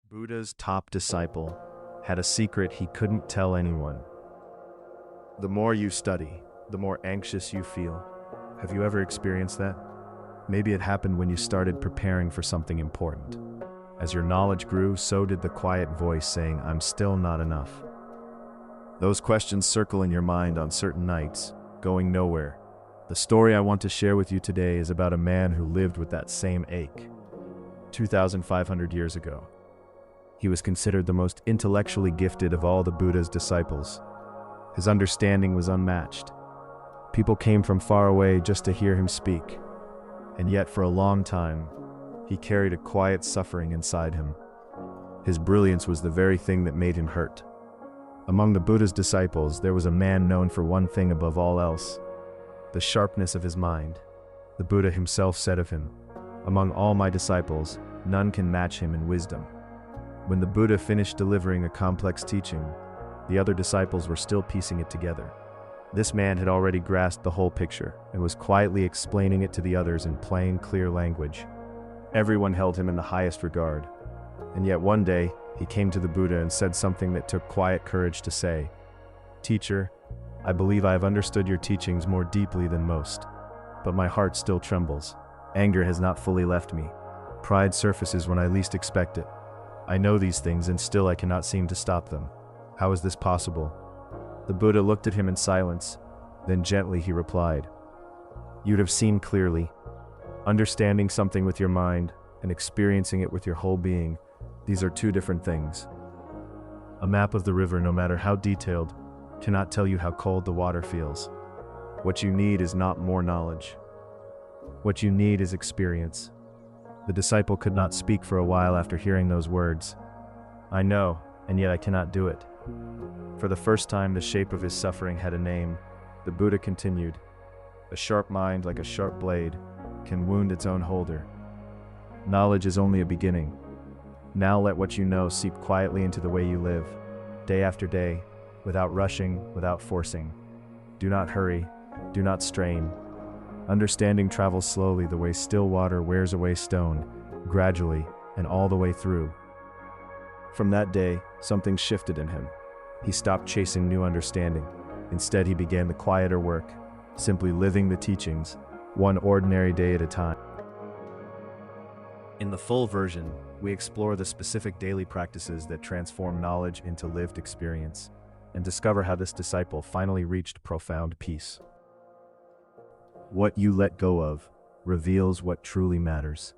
Buddha's top disciple had a secret he couldn't tell anyone. The more you study, the more anxious you feel. Have you ever experienced that? Maybe it happened when you started preparing for something important. As your knowledge grew, so did the quiet voice saying, "I'm still not enough." Those questions circle in your mind on certain nights, going nowhere. The story I want to share with you today is about a man who lived with that same ache. 2,500 years ago. He was considered the most intellectually gifted of all the Buddha's disciples. His understanding was unmatched. People came from far away just to hear him speak. And yet for a long time, he carried a quiet suffering inside him. His brilliance was the very thing that made him hurt. Among the Buddha's disciples, there was a man known for one thing above all else: the sharpness of his mind. The Buddha himself said of him, "Among all my disciples, none can match him in wisdom." When the Buddha finished delivering a complex teaching, the other disciples were still piecing it together. This man had already grasped the whole picture and was quietly explaining it to the others in plain, clear language. Everyone held him in the highest regard. And yet one day, he came to the Buddha and said something that took quiet courage to say. "Teacher, I believe I have understood your teachings more deeply than most, but my heart still trembles. Anger has not fully left me. Pride surfaces when I least expect it. I know these things and still I cannot seem to stop them. How is this possible?" The Buddha looked at him in silence, then gently he replied, "You'd have seen clearly. Understanding something with your mind and experiencing it with your whole being, these are two different things. A map of the river, no matter how detailed, cannot tell you how cold the water feels. What you need is not more knowledge. What you need is experience." The disciple could not speak for a while after hearing those words. "I know, and yet I cannot do it." For the first time, the shape of his suffering had a name. The Buddha continued, "A sharp mind, like a sharp blade, can wound its own holder. Knowledge is only a beginning. Now let what you know seep quietly into the way you live, day after day, without rushing, without forcing. Do not hurry, do not strain. Understanding travels slowly the way still water wears away stone, gradually and all the way through." From that day, something shifted in him. He stopped chasing new understanding. Instead, he began the quieter work, simply living the teachings, one ordinary day at a time. In the full version, we explore the specific daily practices that transform knowledge into lived experience, and discover how this disciple finally reached profound peace. What you let go of reveals what truly matters.